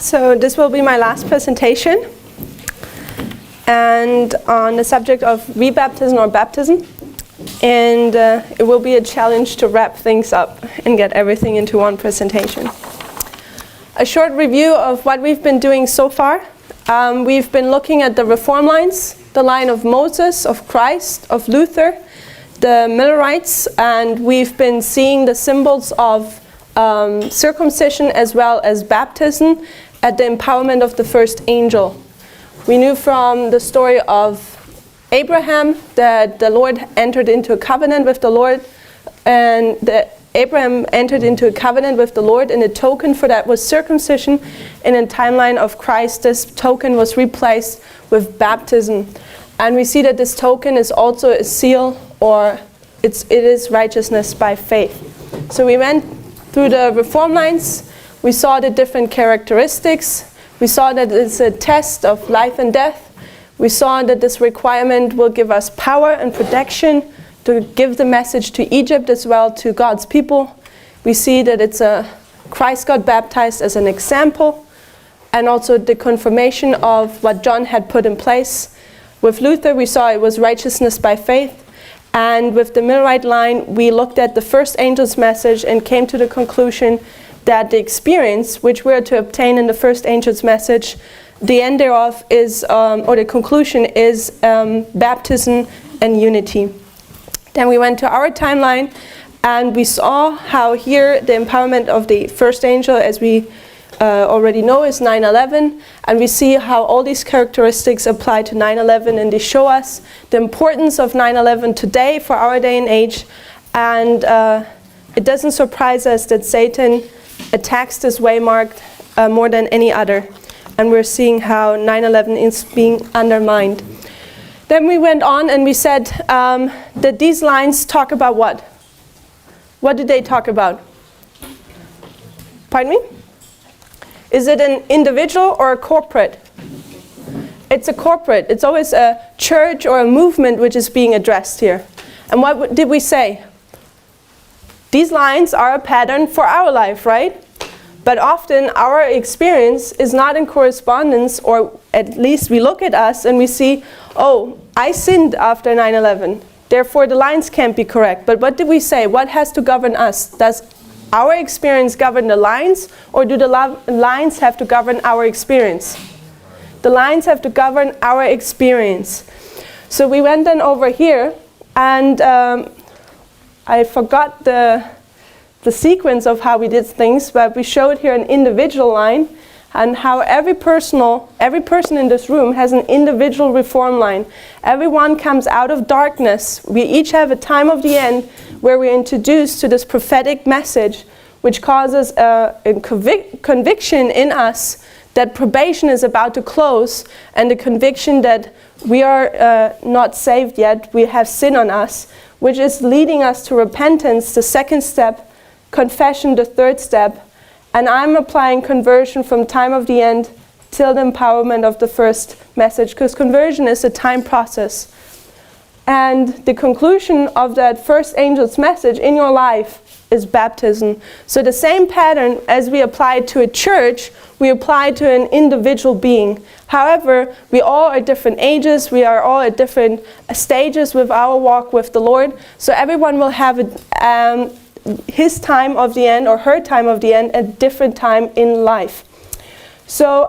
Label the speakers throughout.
Speaker 1: So this will be my last presentation, and on the subject of rebaptism or baptism. And it will be a challenge to wrap things up and get everything into one presentation. A short review of what we've been doing so far. We've been looking at the reform lines, the line of Moses, of Christ, of Luther, the Millerites, and we've been seeing the symbols of circumcision as well as baptism at the empowerment of the first angel. We knew from the story of Abraham that the Lord entered into a covenant with the Lord, and that Abraham entered into a covenant with the Lord, and the token for that was circumcision. In a timeline of Christ, this token was replaced with baptism. And we see that this token is also a seal, or it is righteousness by faith. So we went through the reform lines. We saw the different characteristics. We saw that it's a test of life and death. We saw that this requirement will give us power and protection to give the message to Egypt as well to God's people. We see that it's Christ got baptized as an example, and also the confirmation of what John had put in place. With Luther, we saw it was righteousness by faith. And with the Millerite line, we looked at the first angel's message and came to the conclusion that the experience which we are to obtain in the first angel's message, the end thereof is, or the conclusion is baptism and unity. Then we went to our timeline, and we saw how here the empowerment of the first angel, as we already know, is 9/11, and we see how all these characteristics apply to 9/11, and they show us the importance of 9/11 today for our day and age. And it doesn't surprise us that Satan attacks this waymark more than any other, and we're seeing how 9/11 is being undermined. Then we went on and we said that these lines talk about what? What do they talk about? Pardon me? Is it an individual or a corporate? It's a corporate. It's always a church or a movement which is being addressed here. And what did we say? These lines are a pattern for our life, right? But often our experience is not in correspondence, or at least we look at us and we see, oh, I sinned after 9/11. Therefore the lines can't be correct. But what did we say? What has to govern us? Does our experience govern the lines, or do the lines have to govern our experience? The lines have to govern our experience. So we went then over here, and I forgot the sequence of how we did things, but we showed here an individual line, and how every person in this room has an individual reform line. Everyone comes out of darkness. We each have a time of the end where we're introduced to this prophetic message, which causes a conviction in us that probation is about to close, and the conviction that we are not saved yet, we have sin on us, which is leading us to repentance, the second step, confession, the third step. And I'm applying conversion from time of the end till the empowerment of the first message, because conversion is a time process. And the conclusion of that first angel's message in your life is baptism. So the same pattern as we apply to a church, we apply to an individual being. However, we all are different ages, we are all at different stages with our walk with the Lord. So everyone will have his time of the end or her time of the end at different time in life. So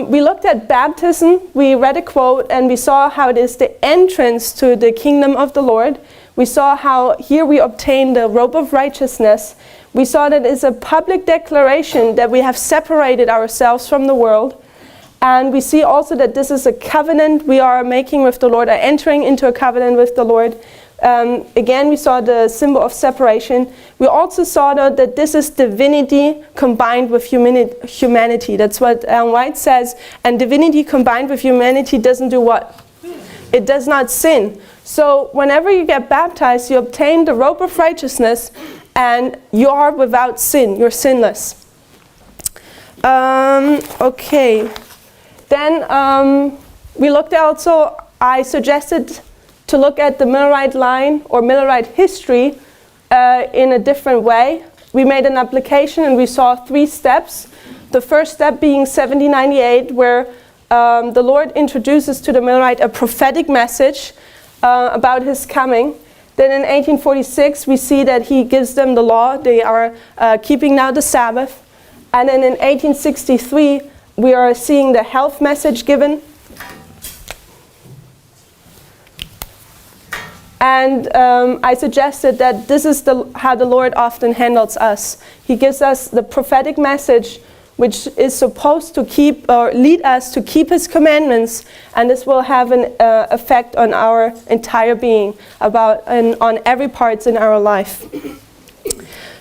Speaker 1: we looked at baptism, we read a quote, and we saw how it is the entrance to the kingdom of the Lord. We saw how here we obtain the robe of righteousness. We saw that it's a public declaration that we have separated ourselves from the world. And we see also that this is a covenant we are making with the Lord, are entering into a covenant with the Lord. Again, we saw the symbol of separation. We also saw that this is divinity combined with humanity. That's what Ellen White says. And divinity combined with humanity doesn't do what? It does not sin. So whenever you get baptized, you obtain the robe of righteousness, and you are without sin. You're sinless. Okay. Then we looked also, I suggested to look at the Millerite line or Millerite history in a different way. We made an application and we saw 3 steps. The first step being 1798, where the Lord introduces to the Millwright a prophetic message about his coming. Then in 1846, we see that he gives them the law. They are keeping now the Sabbath. And then in 1863, we are seeing the health message given. And I suggested that this is how the Lord often handles us. He gives us the prophetic message, which is supposed to keep or lead us to keep his commandments, and this will have an effect on our entire being, on every part in our life.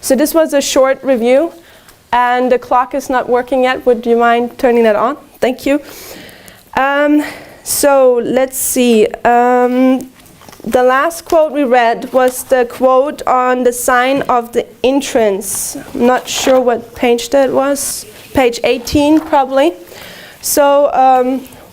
Speaker 1: So this was a short review, and the clock is not working yet. Would you mind turning that on? Thank you. So let's see. The last quote we read was the quote on the sign of the entrance. I'm not sure what page that was. Page 18 probably. So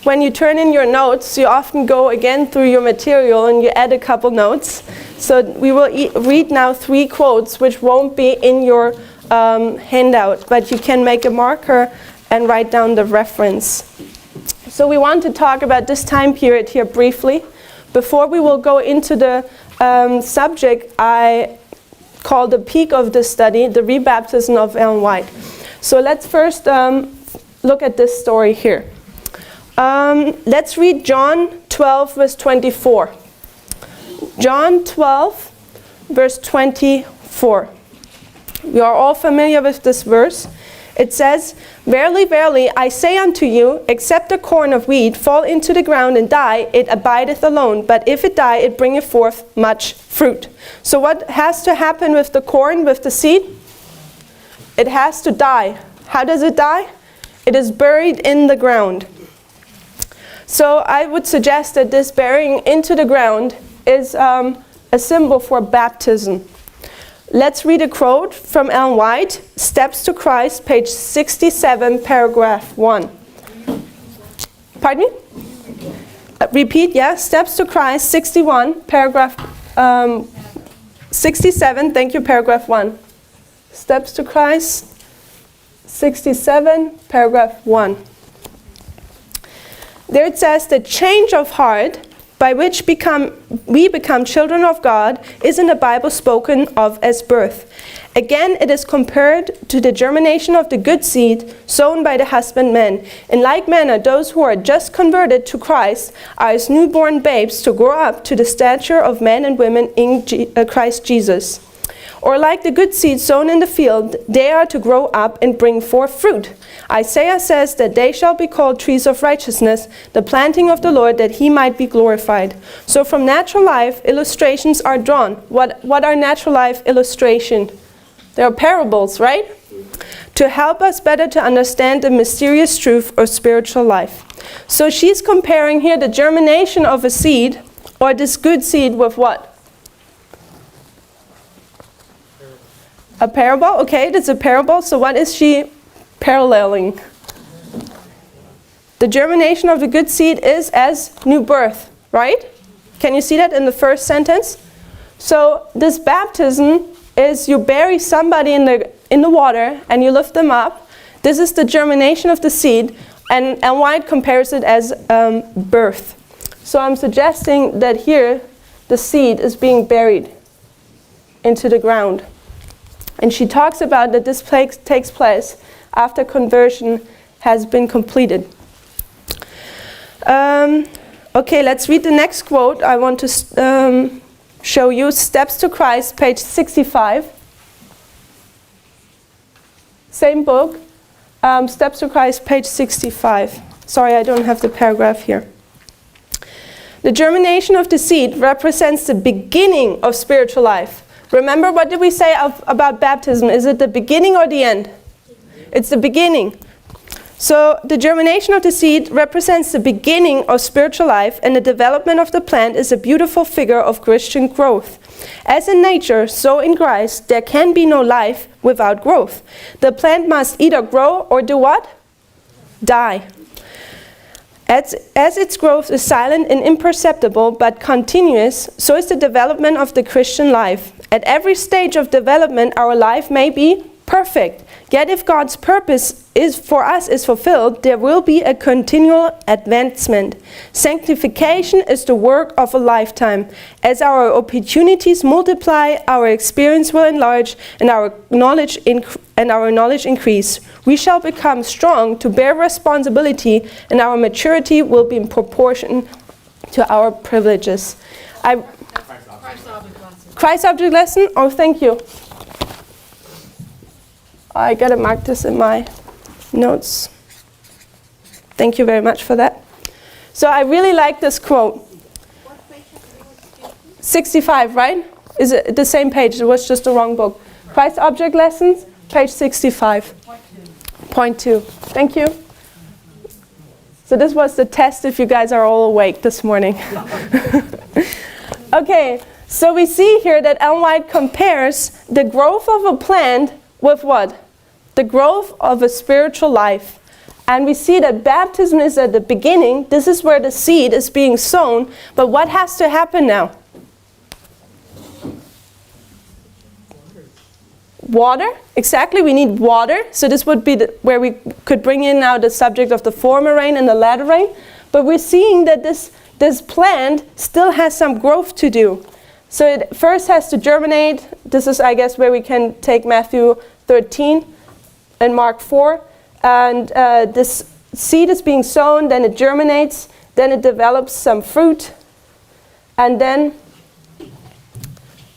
Speaker 1: when you turn in your notes, you often go again through your material and you add a couple notes. So we will read now 3 quotes which won't be in your handout, but you can make a marker and write down the reference. So we want to talk about this time period here briefly. Before we will go into the subject I call the peak of the study, the rebaptism of Ellen White. So let's first look at this story here. Let's read John 12, verse 24. John 12, verse 24. We are all familiar with this verse. It says, "Verily, verily, I say unto you, except a corn of wheat fall into the ground and die, it abideth alone. But if it die, it bringeth forth much fruit." So what has to happen with the corn, with the seed? It has to die. How does it die? It is buried in the ground. So I would suggest that this burying into the ground is a symbol for baptism. Let's read a quote from Ellen White, Steps to Christ, page 67, paragraph 1. Pardon me? Repeat, yeah. Steps to Christ, 61, paragraph 67, thank you, paragraph 1. Steps to Christ, 67, paragraph 1. There it says, "The change of heart by which we become children of God is in the Bible spoken of as birth. Again, it is compared to the germination of the good seed sown by the husbandman. In like manner, those who are just converted to Christ are as newborn babes to grow up to the stature of men and women in Christ Jesus. Or like the good seed sown in the field, they are to grow up and bring forth fruit. Isaiah says that they shall be called trees of righteousness, the planting of the Lord, that he might be glorified." So from natural life, illustrations are drawn. What are natural life illustrations? They are parables, right? To help us better to understand the mysterious truth of spiritual life. So she's comparing here the germination of a seed, or this good seed, with what? A parable? Okay, that's a parable. So what is she paralleling? The germination of the good seed is as new birth, right? Can you see that in the first sentence? So this baptism is you bury somebody in the water and you lift them up. This is the germination of the seed, and White compares it as birth. So I'm suggesting that here the seed is being buried into the ground. And she talks about that this takes place after conversion has been completed. Okay, let's read the next quote. I want to show you Steps to Christ, page 65. Same book, Steps to Christ, page 65. Sorry, I don't have the paragraph here. "The germination of the seed represents the beginning of spiritual life." Remember, what did we say about baptism? Is it the beginning or the end? It's the beginning. So the germination of the seed represents the beginning of spiritual life, and the development of the plant is a beautiful figure of Christian growth. As in nature, so in Christ, there can be no life without growth. The plant must either grow or do what? Die. As its growth is silent and imperceptible but continuous, so is the development of the Christian life. At every stage of development, our life may be perfect. Yet if God's purpose is for us is fulfilled, there will be a continual advancement. Sanctification is the work of a lifetime. As our opportunities multiply, our experience will enlarge, and our knowledge increase. We shall become strong to bear responsibility, and our maturity will be in proportion to our privileges. Christ object lesson? Oh, thank you. I gotta mark this in my notes. Thank you very much for that. So I really like this quote. What page 65, right? Is it the same page? It was just the wrong book. Christ object lessons, page 65. Point 2. Thank you. So this was the test if you guys are all awake this morning. Okay, so we see here that Ellen White compares the growth of a plant with what? The growth of a spiritual life. And we see that baptism is at the beginning. This is where the seed is being sown. But what has to happen now? Water. Exactly, we need water. So this would be where we could bring in now the subject of the former rain and the latter rain. But we're seeing that this plant still has some growth to do. So it first has to germinate. This is, I guess, where we can take Matthew 13 and Mark 4. And this seed is being sown, then it germinates, then it develops some fruit, and then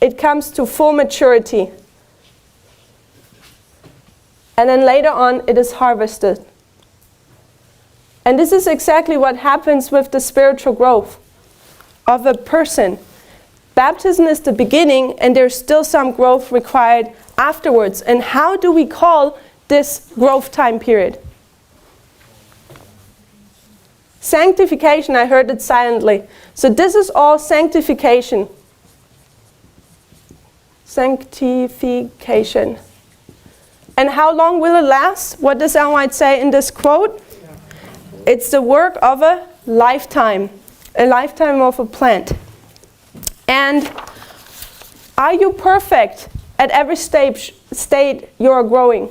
Speaker 1: it comes to full maturity. And then later on, it is harvested. And this is exactly what happens with the spiritual growth of a person. Baptism is the beginning, and there's still some growth required afterwards. And how do we call this growth time period? Sanctification. I heard it silently. So this is all sanctification. Sanctification. And how long will it last? What does Ellen White say in this quote? It's the work of a lifetime of a plant. And are you perfect at every state you are growing?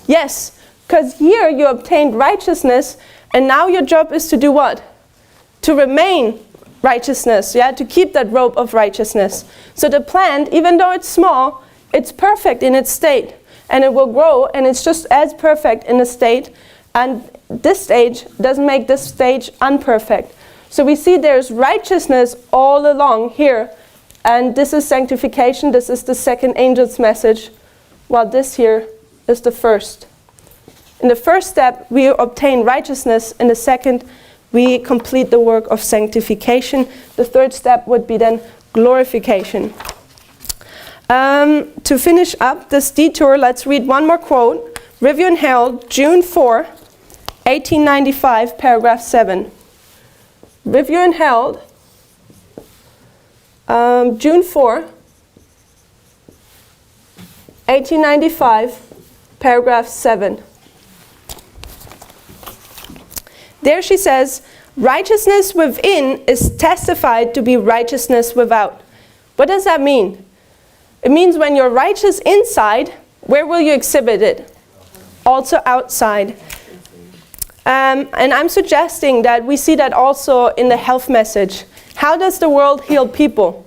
Speaker 1: Yes, because here you obtained righteousness, and now your job is to do what? To remain righteousness, to keep that rope of righteousness. So the plant, even though it's small, it's perfect in its state, and it will grow, and it's just as perfect in the state, and this stage doesn't make this stage unperfect. So we see there's righteousness all along here, and this is sanctification. This is the second angel's message, while this here is the first. In the first step, we obtain righteousness. In the second, we complete the work of sanctification. The third step would be then glorification. To finish up this detour, let's read one more quote. Review and Herald, June 4, 1895, paragraph 7. Review and Herald, June 4, 1895, paragraph 7. There she says, righteousness within is testified to be righteousness without. What does that mean? It means when you're righteous inside, where will you exhibit it? Also outside. And I'm suggesting that we see that also in the health message. How does the world heal people?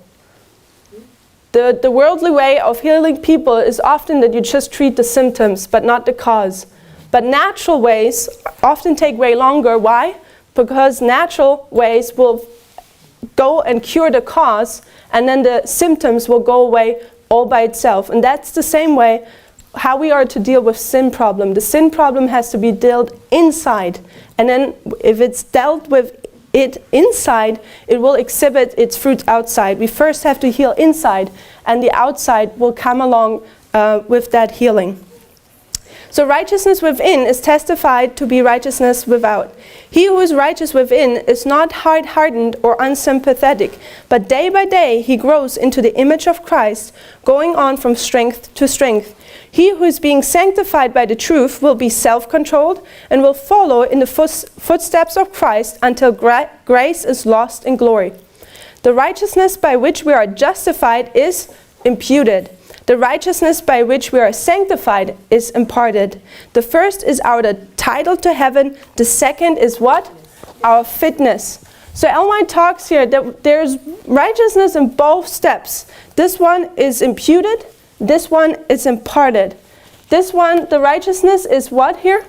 Speaker 1: The worldly way of healing people is often that you just treat the symptoms, but not the cause. But natural ways often take way longer. Why? Because natural ways will go and cure the cause, and then the symptoms will go away all by itself. And that's the same way how we are to deal with sin problem. The sin problem has to be dealt inside. And then if it's dealt with it inside, it will exhibit its fruit outside. We first have to heal inside, and the outside will come along with that healing. So righteousness within is testified to be righteousness without. He who is righteous within is not hard-hardened or unsympathetic, but day by day he grows into the image of Christ, going on from strength to strength. He who is being sanctified by the truth will be self-controlled and will follow in the footsteps of Christ until grace is lost in glory. The righteousness by which we are justified is imputed. The righteousness by which we are sanctified is imparted. The first is our title to heaven. The second is what? Our fitness. So Ellen White talks here that there's righteousness in both steps. This one is imputed. This one is imparted. This one, the righteousness is what here?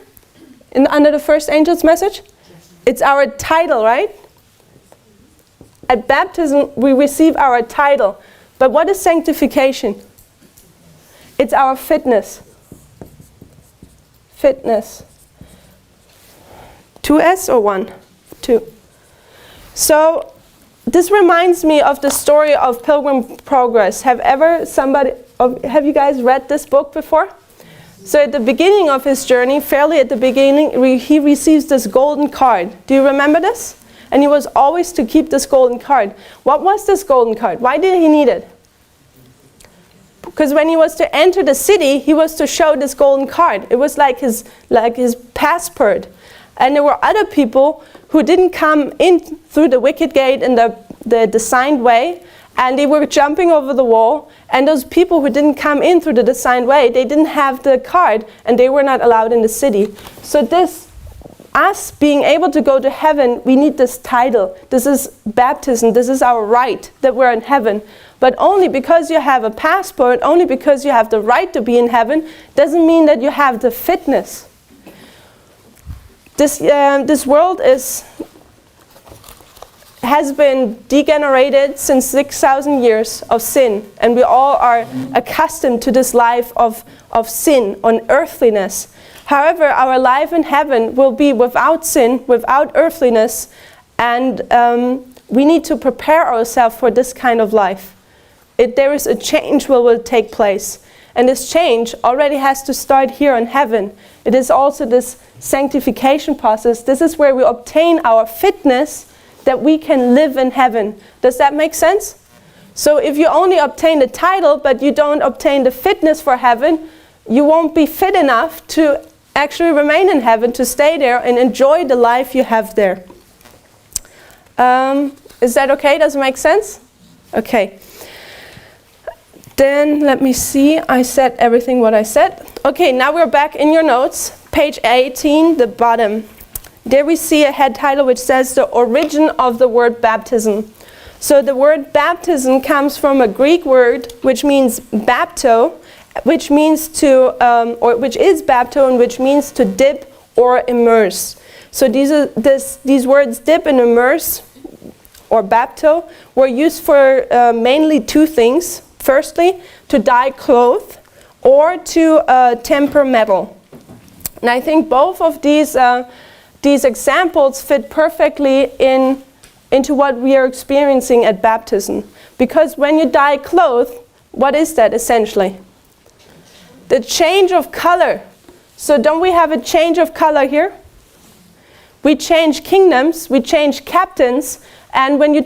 Speaker 1: Under the first angel's message? It's our title, right? At baptism, we receive our title. But what is sanctification? It's our fitness. Fitness. 2S or 1? 2. So, this reminds me of the story of Pilgrim Progress. Have you guys read this book before? So at the beginning of his journey, fairly at the beginning, he receives this golden card. Do you remember this? And he was always to keep this golden card. What was this golden card? Why did he need it? Because when he was to enter the city, he was to show this golden card. It was like his passport. And there were other people who didn't come in through the wicket gate in the designed way, and they were jumping over the wall. And those people who didn't come in through the designed way, they didn't have the card, and they were not allowed in the city. So us being able to go to heaven, we need this title. This is baptism. This is our right that we're in heaven. But only because you have a passport, only because you have the right to be in heaven, doesn't mean that you have the fitness. This world has been degenerated since 6,000 years of sin, and we all are accustomed to this life of sin, on earthliness. However, our life in heaven will be without sin, without earthliness, and we need to prepare ourselves for this kind of life. There is a change that will take place, and this change already has to start here in heaven. It is also this sanctification process. This is where we obtain our fitness that we can live in heaven. Does that make sense? So if you only obtain the title, but you don't obtain the fitness for heaven, you won't be fit enough to actually remain in heaven, to stay there and enjoy the life you have there. Is that okay? Does it make sense? Okay. Then let me see. I said everything what I said. Okay, now we're back in your notes. Page 18, the bottom. There we see a head title which says the origin of the word baptism. So the word baptism comes from a Greek word which means bapto, which means to, or which is bapto, and which means to dip or immerse. So these words dip and immerse, or bapto, were used for mainly two things. Firstly, to dye cloth, or to temper metal. And I think both of these examples fit perfectly into what we are experiencing at baptism. Because when you dye cloth, what is that essentially? The change of color. So don't we have a change of color here? We change kingdoms, we change captains, and when you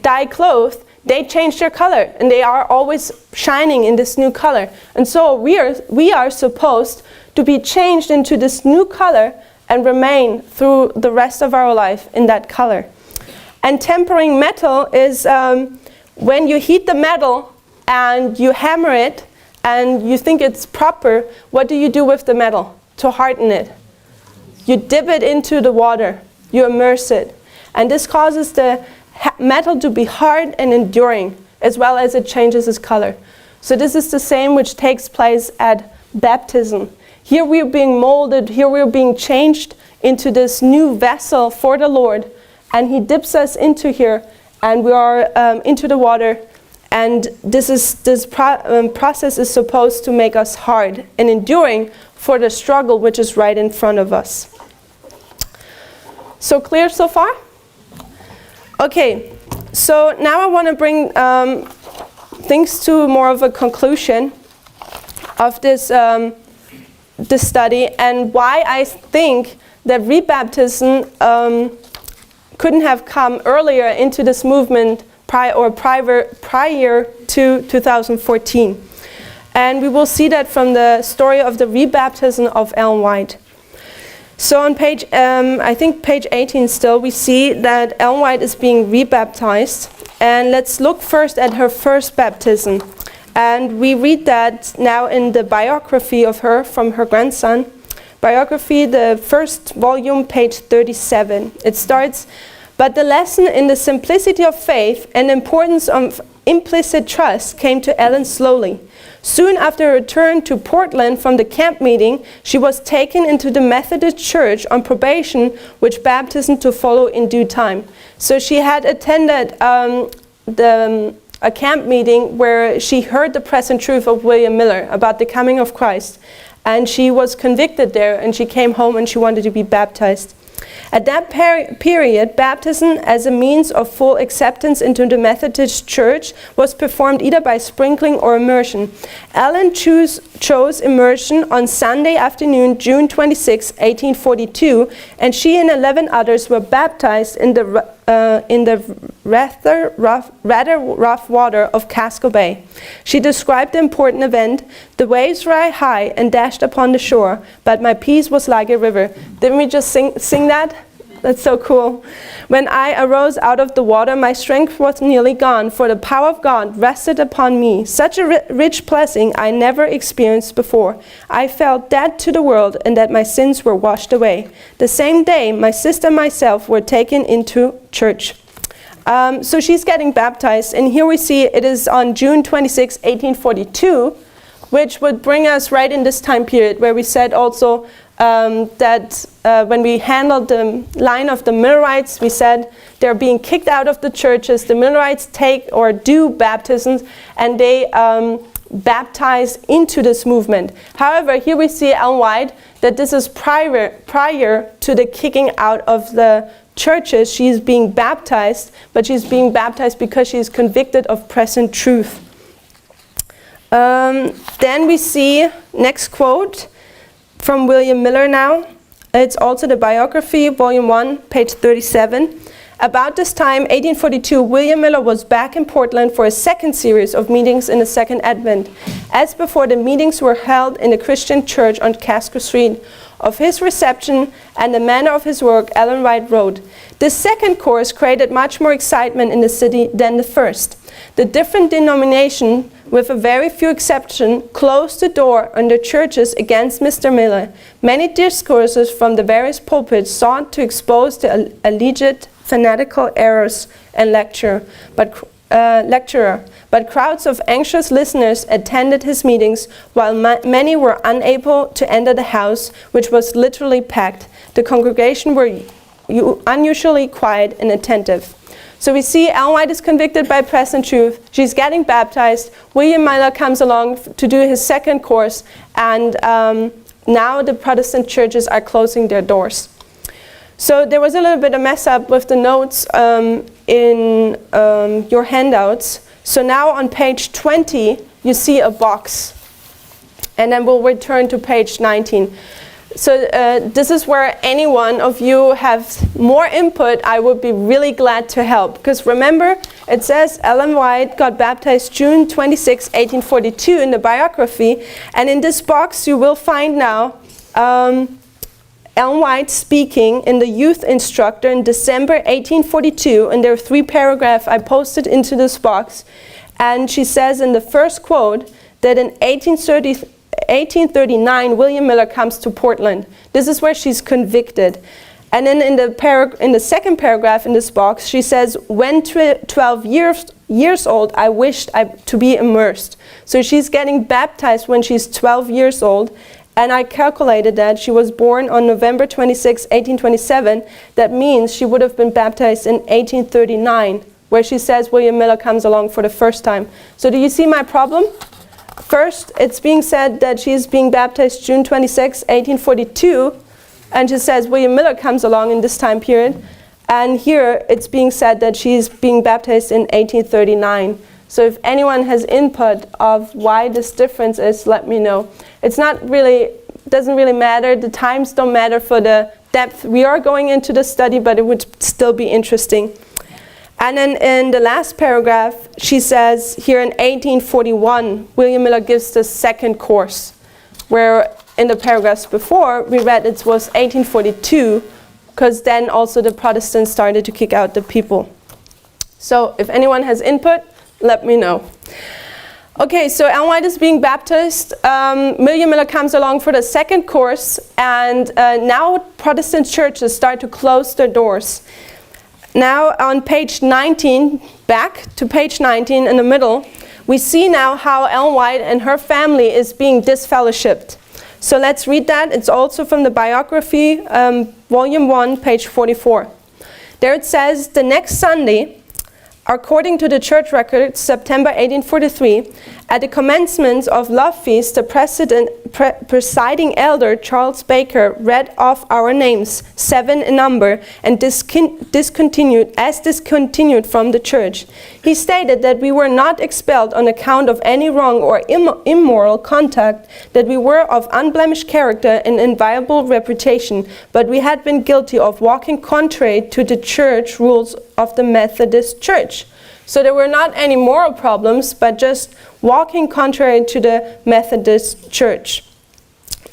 Speaker 1: dye cloth, they change their color, and they are always shining in this new color. And so we are supposed to be changed into this new color and remain through the rest of our life in that color. And tempering metal is when you heat the metal and you hammer it and you think it's proper, what do you do with the metal to harden it? You dip it into the water, you immerse it. And this causes the metal to be hard and enduring, as well as it changes its color. So this is the same which takes place at baptism. Here we are being molded, here we are being changed into this new vessel for the Lord, and He dips us into here, and we are into the water, and this process is supposed to make us hard and enduring for the struggle which is right in front of us. So clear so far? Okay, so now I want to bring things to more of a conclusion of this study, and why I think that rebaptism couldn't have come earlier into this movement prior to 2014. And we will see that from the story of the rebaptism of Ellen White. So on page, I think page 18 still, we see that Ellen White is being rebaptized. And let's look first at her first baptism. And we read that now in the biography of her from her grandson. Biography, the first volume, page 37. It starts, "But the lesson in the simplicity of faith and importance of implicit trust came to Ellen slowly. Soon after her return to Portland from the camp meeting, she was taken into the Methodist Church on probation, with baptism to follow in due time." So she had attended a camp meeting where she heard the present truth of William Miller about the coming of Christ. And she was convicted there, and she came home and she wanted to be baptized. At that period, baptism as a means of full acceptance into the Methodist Church was performed either by sprinkling or immersion. Ellen chose immersion on Sunday afternoon, June 26, 1842, and she and 11 others were baptized in the rather rough water of Casco Bay. She described the important event. "The waves were high and dashed upon the shore, but my peace was like a river." Didn't we just sing that? That's so cool. "When I arose out of the water, my strength was nearly gone, for the power of God rested upon me. Such a rich blessing I never experienced before. I felt dead to the world, and that my sins were washed away. The same day, my sister and myself were taken into church." So she's getting baptized, and here we see it is on June 26, 1842, which would bring us right in this time period where we said also that when we handled the line of the Millerites, we said they're being kicked out of the churches. The Millerites take or do baptisms, and they baptize into this movement. However, here we see Ellen White that this is prior to the kicking out of the churches. She's being baptized, but she's being baptized because she's convicted of present truth. Then we see next quote from William Miller now. It's also the biography, volume 1, page 37. "About this time, 1842, William Miller was back in Portland for a second series of meetings in the Second Advent. As before, the meetings were held in the Christian church on Casco Street. Of his reception and the manner of his work, Ellen White wrote, "This second course created much more excitement in the city than the first. The different denomination, with a very few exceptions, closed the door on the churches against Mr. Miller. Many discourses from the various pulpits sought to expose the alleged fanatical errors and lecturer, but crowds of anxious listeners attended his meetings, while many were unable to enter the house, which was literally packed. The congregation were unusually quiet and attentive." So we see Ellen White is convicted by present truth. She's getting baptized. William Miller comes along to do his second course, and now the Protestant churches are closing their doors. So there was a little bit of mess up with the notes in your handouts. So now on page 20, you see a box. And then we'll return to page 19. So this is where any one of you have more input. I would be really glad to help. Because remember, it says Ellen White got baptized June 26, 1842 in the biography. And in this box you will find now Ellen White speaking in the Youth Instructor in December 1842. And there are 3 paragraphs I posted into this box. And she says in the first quote that in 1839, William Miller comes to Portland. This is where she's convicted. And then in the second paragraph in this box, she says, "When 12 years old, I wished to be immersed." So she's getting baptized when she's 12 years old. And I calculated that she was born on November 26, 1827. That means she would have been baptized in 1839, where she says William Miller comes along for the first time. So do you see my problem? First, it's being said that she's being baptized June 26, 1842, and she says William Miller comes along in this time period. And here, it's being said that she's being baptized in 1839. So if anyone has input of why this difference is, let me know. It's not really, doesn't really matter. The times don't matter for the depth. We are going into the study, but it would still be interesting. And then in the last paragraph, she says here in 1841, William Miller gives the second course, where in the paragraphs before, we read it was 1842, because then also the Protestants started to kick out the people. So if anyone has input, let me know. Okay, so Ellen White is being baptized. William Miller comes along for the second course, and now Protestant churches start to close their doors. Now on page 19, back to page 19 in the middle, we see now how Ellen White and her family is being disfellowshipped. So let's read that. It's also from the biography, volume 1, page 44. There it says, the next Sunday, according to the church records, September 1843, at the commencement of Love Feast, the presiding elder, Charles Baker, read off our names, 7 in number, and discontinued from the church. He stated that we were not expelled on account of any wrong or immoral conduct, that we were of unblemished character and inviolable reputation, but we had been guilty of walking contrary to the church rules of the Methodist Church. So there were not any moral problems, but just walking contrary to the Methodist Church.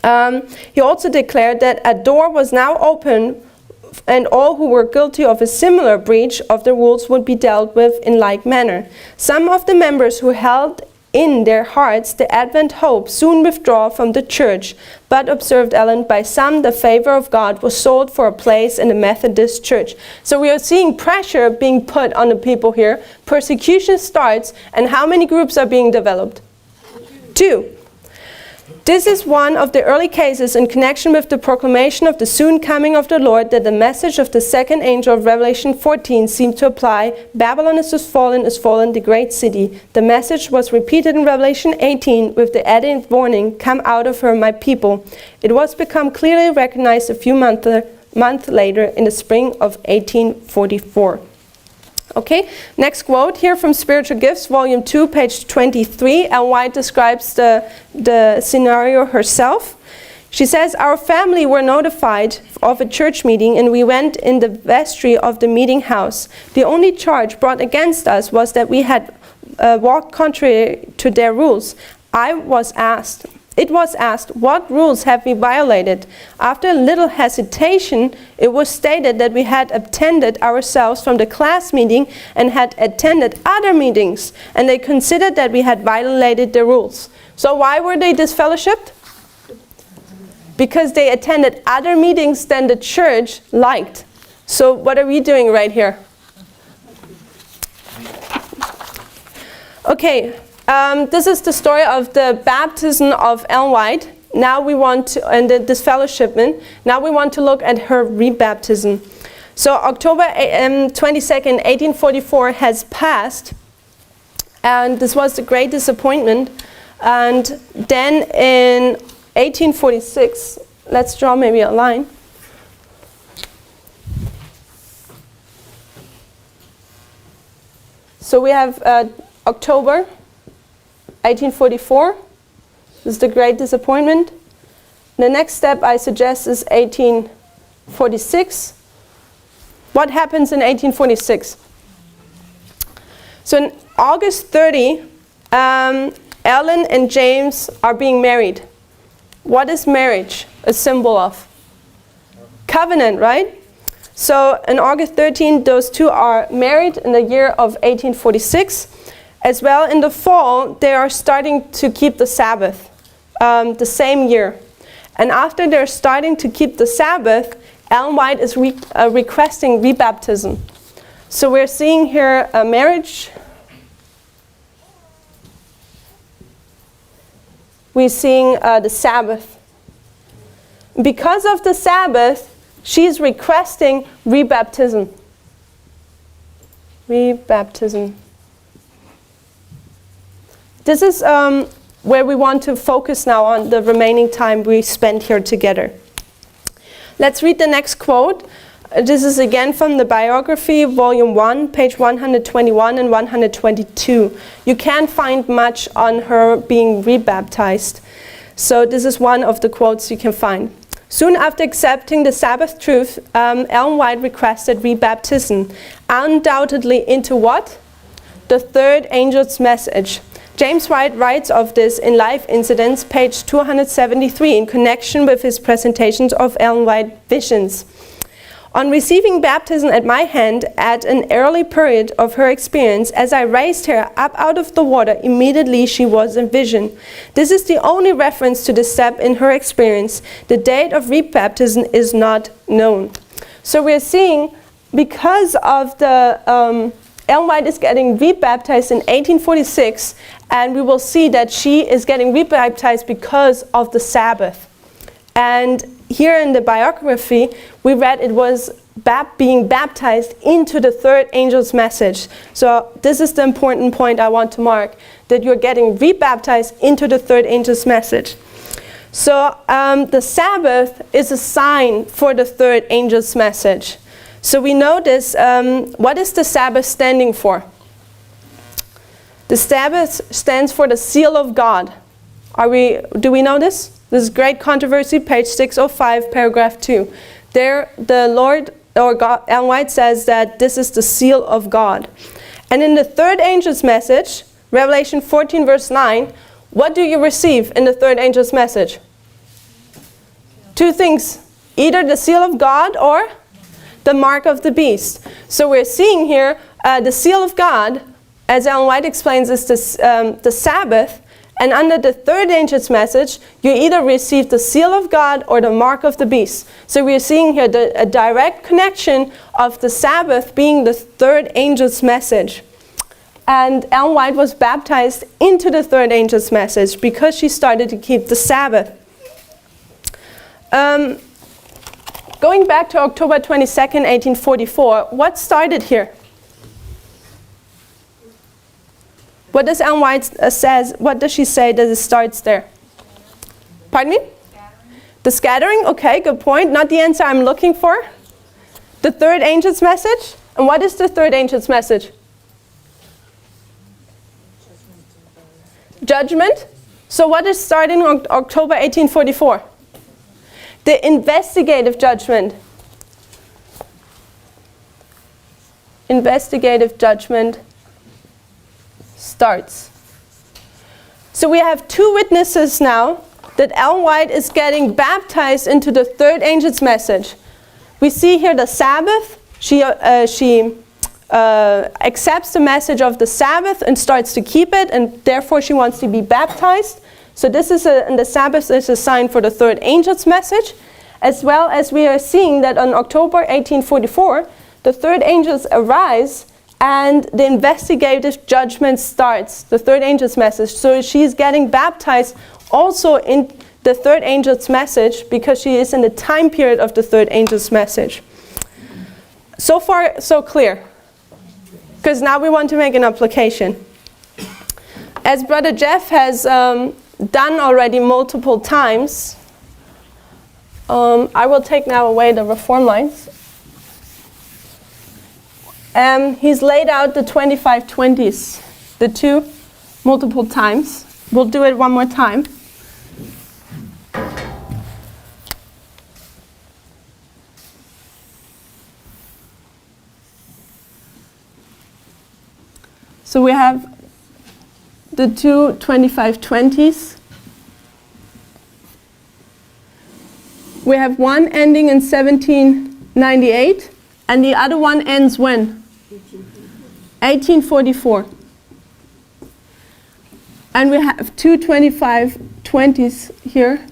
Speaker 1: He also declared that a door was now open, and all who were guilty of a similar breach of the rules would be dealt with in like manner. Some of the members who held in their hearts the Advent hope soon withdraw from the church, but, observed Ellen, by some the favor of God was sold for a place in the Methodist Church. So we are seeing pressure being put on the people here. Persecution starts, and how many groups are being developed? 2. This is one of the early cases in connection with the proclamation of the soon coming of the Lord that the message of the second angel of Revelation 14 seemed to apply. Babylon is fallen, the great city. The message was repeated in Revelation 18 with the added warning, come out of her, my people. It was become clearly recognized a few months later in the spring of 1844. Okay, next quote here from Spiritual Gifts, volume 2, page 23. Ellen White describes the scenario herself. She says, our family were notified of a church meeting, and we went in the vestry of the meeting house. The only charge brought against us was that we had walked contrary to their rules. It was asked, what rules have we violated? After a little hesitation, it was stated that we had absented ourselves from the class meeting and had attended other meetings, and they considered that we had violated the rules. So why were they disfellowshipped? Because they attended other meetings than the church liked. So what are we doing right here? Okay. This is the story of the baptism of Ellen White. Now we want to, and the disfellowshipment. Now we want to look at her rebaptism. So October 22nd, 1844 has passed, and this was the great disappointment. And then in 1846, let's draw maybe a line. So we have October 1844, this is the great disappointment. The next step I suggest is 1846. What happens in 1846? So in August 30, Ellen and James are being married. What is marriage a symbol of? Covenant, right? So on August 13, those two are married in the year of 1846. As well, in the fall, they are starting to keep the Sabbath, the same year. And after they're starting to keep the Sabbath, Ellen White is requesting rebaptism. So we're seeing here a marriage. We're seeing the Sabbath. Because of the Sabbath, she's requesting rebaptism. Rebaptism. This is where we want to focus now on the remaining time we spend here together. Let's read the next quote. This is again from the biography, volume 1, page 121 and 122. You can't find much on her being rebaptized. So this is one of the quotes you can find. Soon after accepting the Sabbath truth, Ellen White requested rebaptism, undoubtedly into what? The third angel's message. James White writes of this in Life Incidents, page 273, in connection with his presentations of Ellen White visions. On receiving baptism at my hand at an early period of her experience, as I raised her up out of the water, immediately she was in vision. This is the only reference to this step in her experience. The date of rebaptism is not known. So we're seeing, because of the Ellen White is getting rebaptized in 1846, and we will see that she is getting rebaptized because of the Sabbath. And here in the biography, we read it was being baptized into the third angel's message. So this is the important point I want to mark, that you're getting rebaptized into the third angel's message. So the Sabbath is a sign for the third angel's message. So we notice, what is the Sabbath standing for? The Sabbath stands for the seal of God. Do we know this? This is great controversy, page 605, paragraph 2. There, the Lord, or God, Ellen White says that this is the seal of God. And in the third angel's message, Revelation 14, verse 9, what do you receive in the third angel's message? Two things. Either the seal of God or the mark of the beast. So we're seeing here the seal of God, as Ellen White explains, is the Sabbath. And under the third angel's message, you either receive the seal of God or the mark of the beast. So we are seeing here a direct connection of the Sabbath being the third angel's message. And Ellen White was baptized into the third angel's message because she started to keep the Sabbath. Going back to October 22nd, 1844, what started here? What does Ellen White says? What does she say that it starts there? Pardon me? Scattering. The scattering? Okay, good point. Not the answer I'm looking for. The third angel's message. And what is the third angel's message? Judgment. So what is starting on October 1844? The investigative judgment. Investigative judgment starts. So we have two witnesses now that Ellen White is getting baptized into the third angel's message. We see here the Sabbath. She accepts the message of the Sabbath and starts to keep it, and therefore she wants to be baptized. So this is and the Sabbath is a sign for the third angel's message, as well as we are seeing that on October 1844, the third angels arise and the investigative judgment starts, the third angel's message. So she's getting baptized also in the third angel's message because she is in the time period of the third angel's message. So far, so clear. Because now we want to make an application. As Brother Jeff has done already multiple times, I will take now away the reform lines. He's laid out the 2520s, the two, multiple times. We'll do it one more time. So we have the two 2520s. We have one ending in 1798, and the other one ends when? 1844. And we have two 2520s here,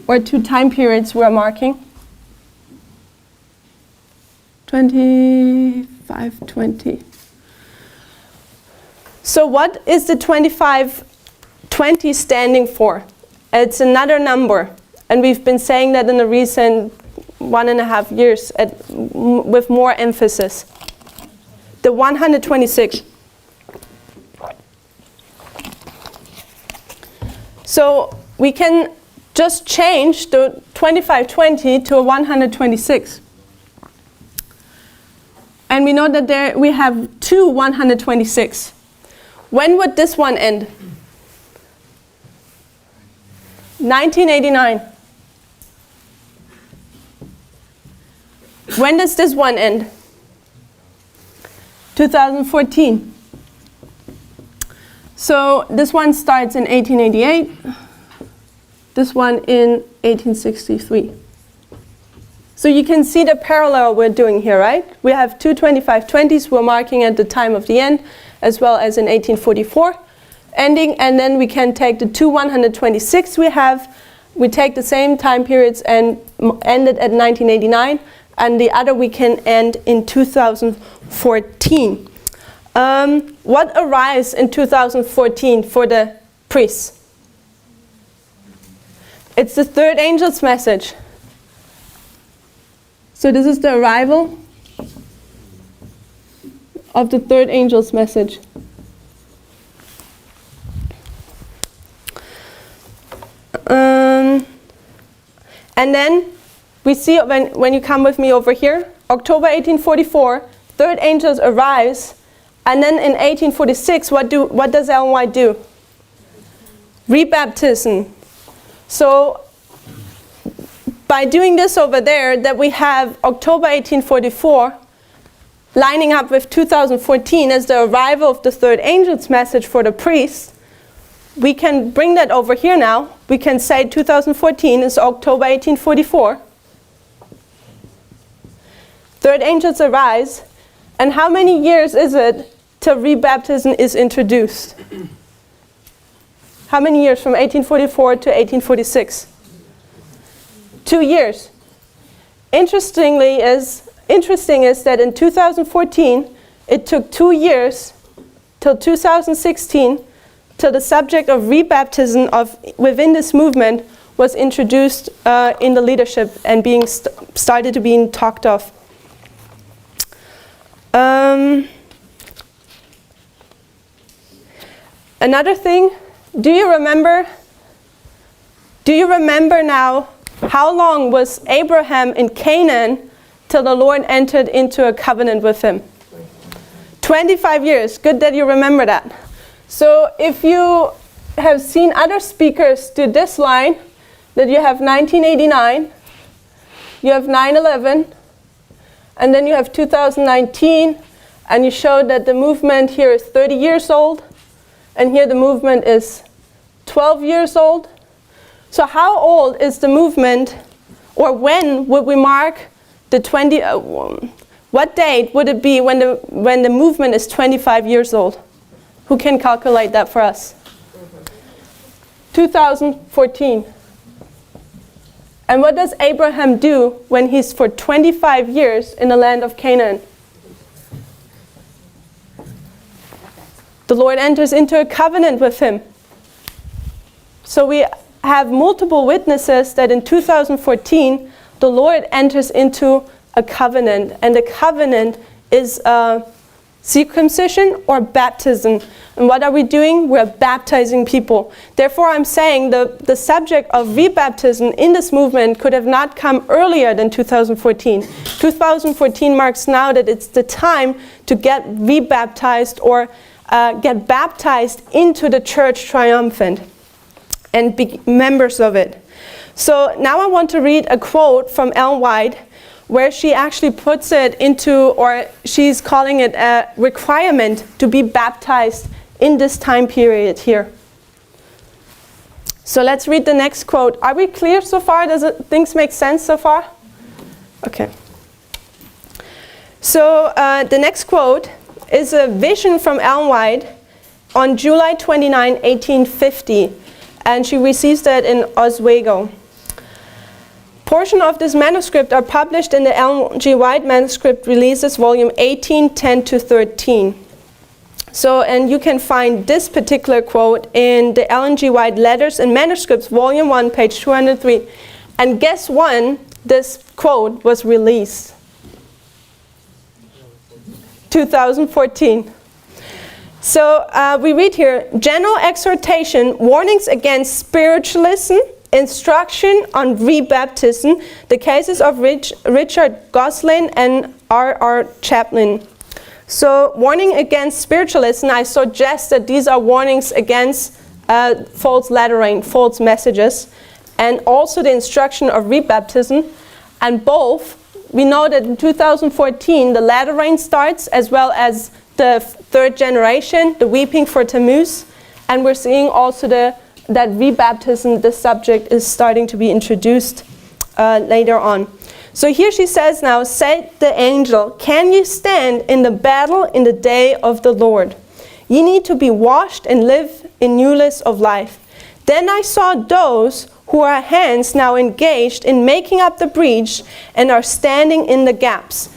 Speaker 1: or two time periods we're marking. 2520. So what is the 2520 standing for? It's another number, and we've been saying that in the recent 1.5 years with more emphasis. The 126. So we can just change the 2520 to a 126. And we know that there we have two 126. When would this one end? 1989. When does this one end? 2014. So this one starts in 1888, this one in 1863. So you can see the parallel we're doing here, right? We have two 2520s we're marking at the time of the end, as well as in 1844 ending, and then we can take the two 126 we take the same time periods and end it at 1989, and the other we can end in 2014. What arrives in 2014 for the priests? It's the third angel's message. So this is the arrival of the third angel's message. And then we see when you come with me over here, October 1844, third angel arrives, and then in 1846, what does Ellen White do? Rebaptism. So by doing this over there, that we have October 1844 lining up with 2014 as the arrival of the third angel's message for the priest, we can bring that over here now. We can say 2014 is October 1844. Third angels arise. And how many years is it till rebaptism is introduced? How many years from 1844 to 1846? 2 years. Interesting is that in 2014, it took 2 years till 2016 till the subject of rebaptism within this movement was introduced in the leadership and being started to being talked of. Another thing, do you remember now how long was Abraham in Canaan till the Lord entered into a covenant with him? 25 years. Good that you remember that. So if you have seen other speakers do this line, that you have 1989, you have 9/11, and then you have 2019, and you showed that the movement here is 30 years old, and here the movement is 12 years old. So how old is the movement, or when would we mark the what date would it be when the movement is 25 years old? Who can calculate that for us? 2014. And what does Abraham do when he's for 25 years in the land of Canaan? The Lord enters into a covenant with him. So we have multiple witnesses that in 2014, the Lord enters into a covenant. And the covenant is circumcision or baptism. And what are we doing? We're baptizing people. Therefore, I'm saying the subject of rebaptism in this movement could have not come earlier than 2014. 2014 marks now that it's the time to get rebaptized or get baptized into the church triumphant and be members of it. So now I want to read a quote from Ellen White, where she actually puts it into, or she's calling it a requirement to be baptized in this time period here. So let's read the next quote. Are we clear so far? Things make sense so far? Okay. So the next quote is a vision from Ellen White on July 29, 1850. And she receives that in Oswego. Portion of this manuscript are published in the Ellen G. White Manuscript Releases, volume 18, 10-13. So, and you can find this particular quote in the Ellen G. White Letters and Manuscripts, volume 1, page 203. And guess when this quote was released? 2014. So we read here, general exhortation, warnings against spiritualism, instruction on rebaptism, the cases of Richard Goslin and R.R. Chaplin. So warning against spiritualism, I suggest that these are warnings against false lettering, false messages, and also the instruction of rebaptism. And both, we know that in 2014 the latter rain starts, as well as the third generation, the weeping for Tammuz. And we're seeing also that rebaptism, the subject, is starting to be introduced later on. So here she says now, said the angel, can you stand in the battle in the day of the Lord? Ye need to be washed and live in newness of life. Then I saw those who are hands now engaged in making up the breach and are standing in the gaps.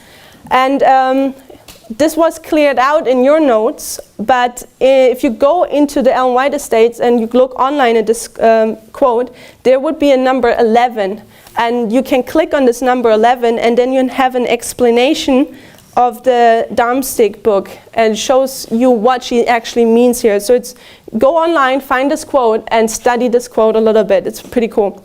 Speaker 1: And this was cleared out in your notes, but if you go into the Ellen White Estates and you look online at this quote, there would be a number 11. And you can click on this number 11 and then you have an explanation of the Darmstadt book, and shows you what she actually means here. So it's go online, find this quote, and study this quote a little bit. It's pretty cool.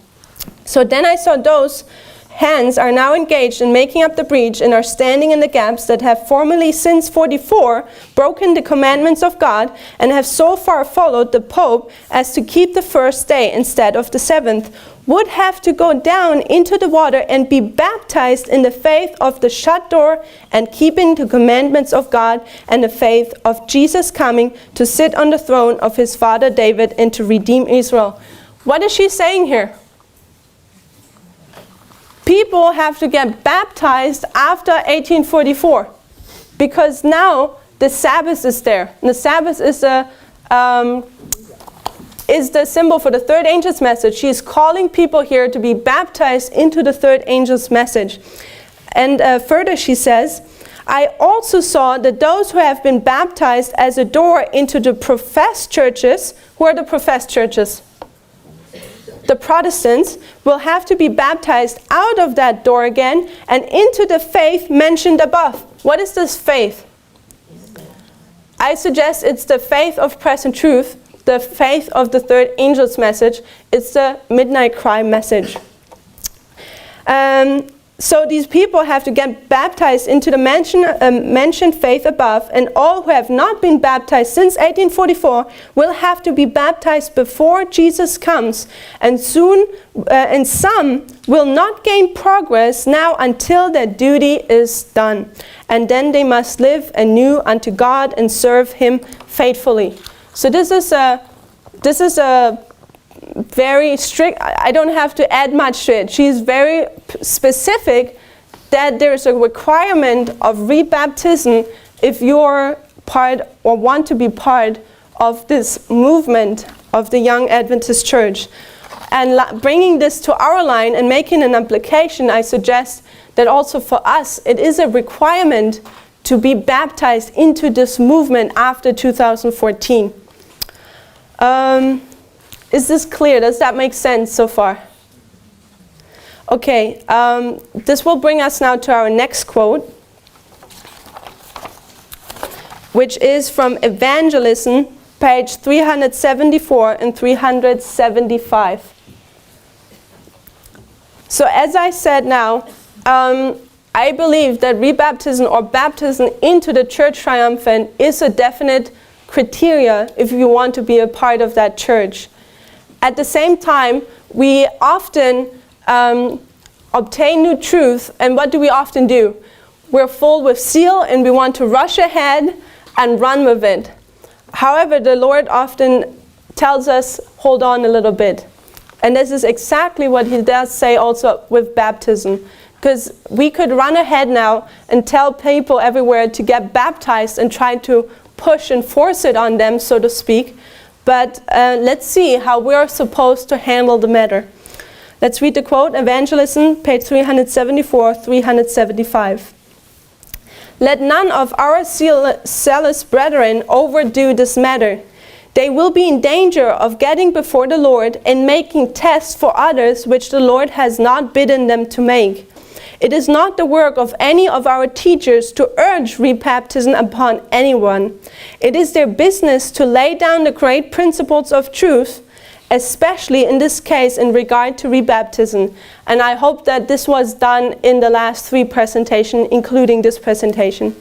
Speaker 1: So then I saw those hands are now engaged in making up the breach and are standing in the gaps that have formerly since 44 broken the commandments of God and have so far followed the Pope as to keep the first day instead of the seventh, would have to go down into the water and be baptized in the faith of the shut door and keeping the commandments of God and the faith of Jesus coming to sit on the throne of his father David and to redeem Israel. What is she saying here? People have to get baptized after 1844 because now the Sabbath is there. And the Sabbath is the symbol for the third angel's message. She is calling people here to be baptized into the third angel's message. And further she says, I also saw that those who have been baptized as a door into the professed churches, who are the professed churches? The Protestants will have to be baptized out of that door again and into the faith mentioned above. What is this faith? I suggest it's the faith of present truth, the faith of the third angel's message. It's the midnight cry message. So these people have to get baptized into the mentioned faith above, and all who have not been baptized since 1844 will have to be baptized before Jesus comes, and soon, and some will not gain progress now until their duty is done, and then they must live anew unto God and serve Him faithfully. So this is a very strict. I don't have to add much to it. She's very specific that there's a requirement of rebaptism if you're part or want to be part of this movement of the Young Adventist Church. And bringing this to our line and making an application, I suggest that also for us it is a requirement to be baptized into this movement after 2014. Is this clear? Does that make sense so far? Okay, this will bring us now to our next quote, which is from Evangelism, page 374 and 375. So as I said now, I believe that rebaptism or baptism into the church triumphant is a definite criteria if you want to be a part of that church. At the same time, we often obtain new truth, and what do we often do? We're full with zeal and we want to rush ahead and run with it. However, the Lord often tells us, hold on a little bit. And this is exactly what He does say also with baptism. Because we could run ahead now and tell people everywhere to get baptized and try to push and force it on them, so to speak. But let's see how we're supposed to handle the matter. Let's read the quote, Evangelism, page 374, 375. Let none of our zealous brethren overdo this matter. They will be in danger of getting before the Lord and making tests for others which the Lord has not bidden them to make. It is not the work of any of our teachers to urge rebaptism upon anyone. It is their business to lay down the great principles of truth, especially in this case in regard to rebaptism. And I hope that this was done in the last 3 presentations, including this presentation.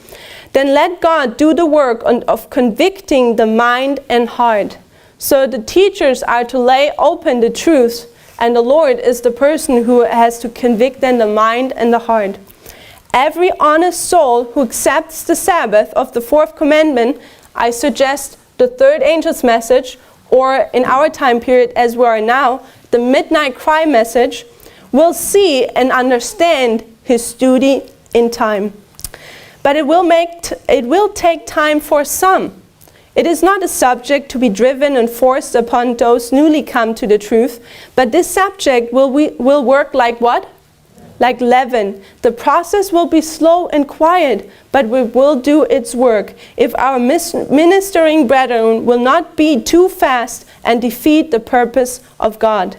Speaker 1: Then let God do the work of convicting the mind and heart. So the teachers are to lay open the truth, and the Lord is the person who has to convict then the mind and the heart. Every honest soul who accepts the Sabbath of the 4th commandment, I suggest the third angel's message, or in our time period as we are now, the midnight cry message, will see and understand his duty in time. But it will take time for some. It is not a subject to be driven and forced upon those newly come to the truth, but this subject will work like what? Like leaven. The process will be slow and quiet, but it will do its work if our ministering brethren will not be too fast and defeat the purpose of God.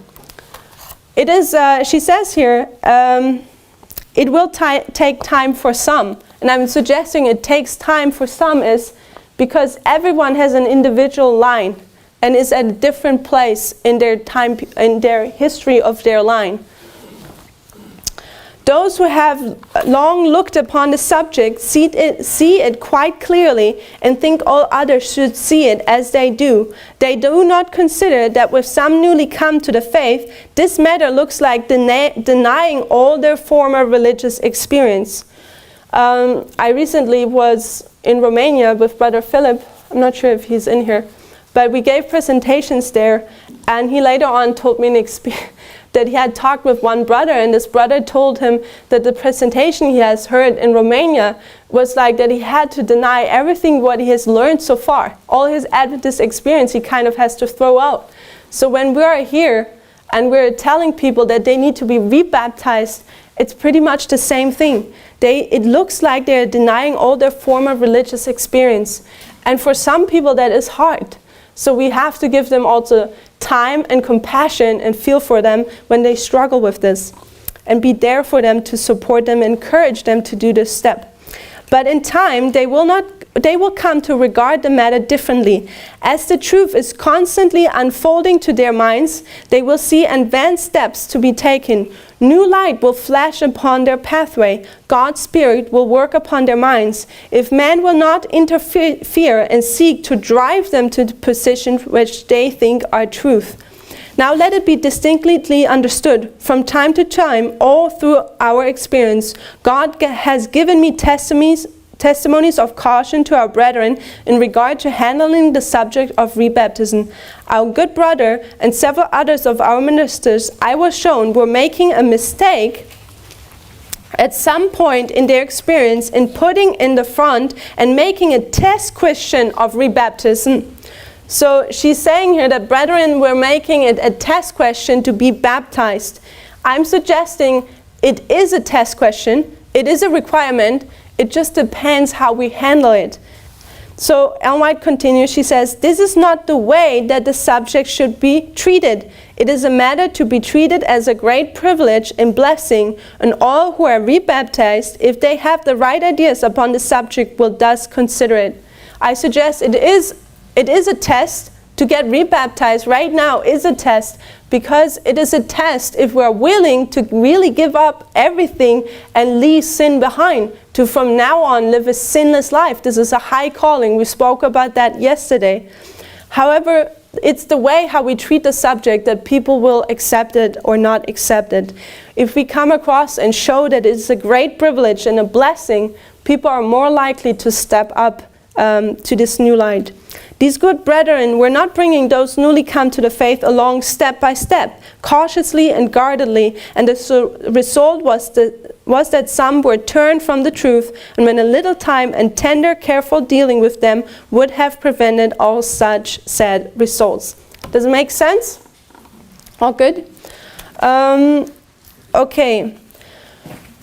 Speaker 1: It is, she says here, it will take time for some. And I'm suggesting it takes time for some is because everyone has an individual line and is at a different place in their time, in their history of their line. Those who have long looked upon the subject see it quite clearly and think all others should see it as they do. They do not consider that with some newly come to the faith, this matter looks like denying all their former religious experience. I recently was in Romania with Brother Philip. I'm not sure if he's in here, but we gave presentations there, and he later on told me that he had talked with one brother, and this brother told him that the presentation he has heard in Romania was like that he had to deny everything what he has learned so far. All his Adventist experience he kind of has to throw out. So when we are here and we're telling people that they need to be rebaptized, it's pretty much the same thing. It looks like they're denying all their former religious experience. And for some people that is hard. So we have to give them also time and compassion and feel for them when they struggle with this. And be there for them to support them, encourage them to do this step. But in time, they will come to regard the matter differently. As the truth is constantly unfolding to their minds, they will see advanced steps to be taken. New light will flash upon their pathway. God's Spirit will work upon their minds. If man will not interfere and seek to drive them to the position which they think are truth. Now let it be distinctly understood, from time to time, all through our experience, God has given me testimonies of caution to our brethren in regard to handling the subject of rebaptism. Our good brother and several others of our ministers, I was shown, were making a mistake at some point in their experience in putting in the front and making a test question of rebaptism. So she's saying here that brethren were making it a test question to be baptized. I'm suggesting it is a test question, it is a requirement, it just depends how we handle it. So Ellen White continues, she says, this is not the way that the subject should be treated. It is a matter to be treated as a great privilege and blessing, and all who are rebaptized, if they have the right ideas upon the subject, will thus consider it. I suggest it is a test. To get rebaptized right now is a test, because it is a test if we're willing to really give up everything and leave sin behind, to from now on live a sinless life. This is a high calling. We spoke about that yesterday. However, it's the way how we treat the subject that people will accept it or not accept it. If we come across and show that it's a great privilege and a blessing, people are more likely to step up to this new light. These good brethren were not bringing those newly come to the faith along step by step, cautiously and guardedly, and the result was that some were turned from the truth, and when a little time and tender, careful dealing with them would have prevented all such sad results. Does it make sense? All good? Okay.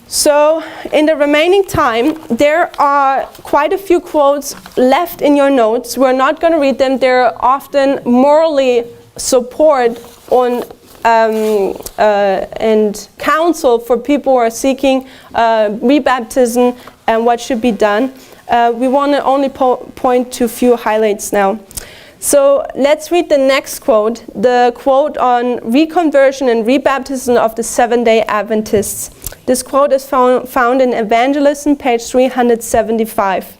Speaker 1: So, in the remaining time, there are quite a few quotes left in your notes. We're not going to read them. They're often morally support on and counsel for people who are seeking rebaptism and what should be done. We want to only point to a few highlights now. So let's read the next quote, the quote on reconversion and rebaptism of the Seventh-day Adventists. This quote is found in Evangelism, page 375.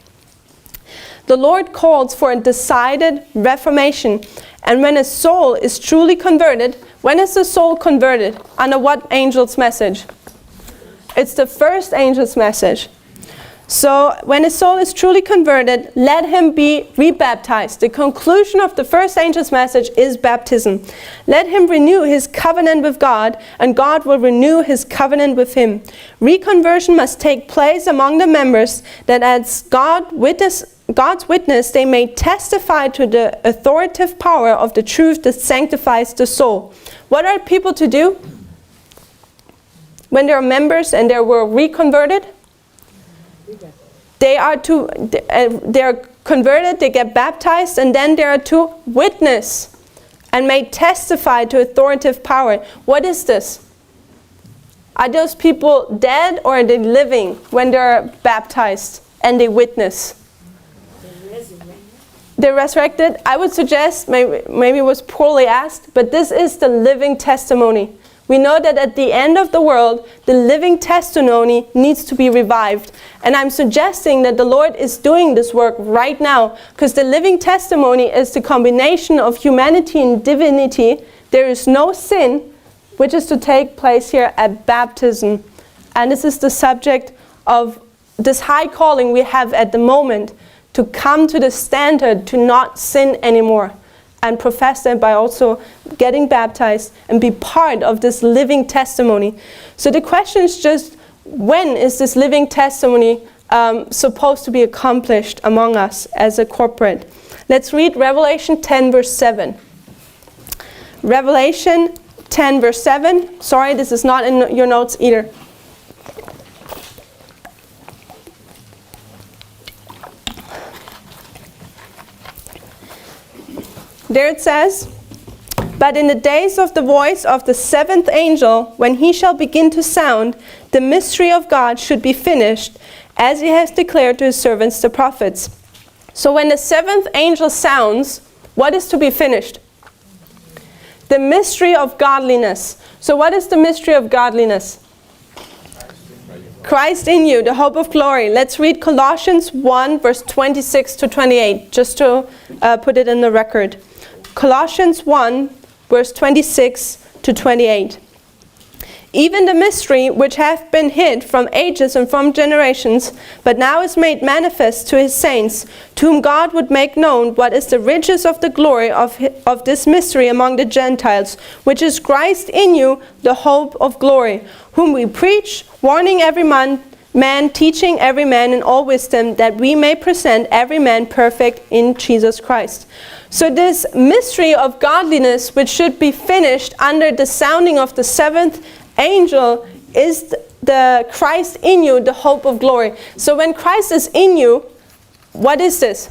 Speaker 1: The Lord calls for a decided reformation, and when a soul is truly converted, when is the soul converted? Under what angel's message? It's the first angel's message. So when a soul is truly converted, let him be rebaptized. The conclusion of the first angel's message is baptism. Let him renew his covenant with God, and God will renew his covenant with him. Reconversion must take place among the members, that as God's witness, they may testify to the authoritative power of the truth that sanctifies the soul. What are people to do when they are members and they were reconverted? They are converted, they get baptized, and then they are to witness and may testify to authoritative power. What is this? Are those people dead or are they living when they're baptized and they witness? They're resurrected. I would suggest, maybe it was poorly asked, but this is the living testimony. We know that at the end of the world, the living testimony needs to be revived. And I'm suggesting that the Lord is doing this work right now, because the living testimony is the combination of humanity and divinity. There is no sin, which is to take place here at baptism. And this is the subject of this high calling we have at the moment, to come to the standard to not sin anymore, and profess that by also getting baptized and be part of this living testimony. So the question is just, when is this living testimony supposed to be accomplished among us as a corporate? Let's read Revelation 10 verse 7. Revelation 10 verse 7. Sorry, this is not in your notes either. There it says, "But in the days of the voice of the seventh angel, when he shall begin to sound, the mystery of God should be finished, as he has declared to his servants the prophets." So when the seventh angel sounds, what is to be finished? The mystery of godliness. So what is the mystery of godliness? Christ in you, the hope of glory. Let's read Colossians 1 verse 26 to 28, just to put it in the record. Colossians 1 verse 26 to 28. "Even the mystery which hath been hid from ages and from generations, but now is made manifest to his saints, to whom God would make known what is the riches of the glory of this mystery among the Gentiles, which is Christ in you, the hope of glory, whom we preach, warning every man, teaching every man in all wisdom, that we may present every man perfect in Jesus Christ." So this mystery of godliness, which should be finished under the sounding of the seventh angel, is the Christ in you, the hope of glory. So when Christ is in you, what is this?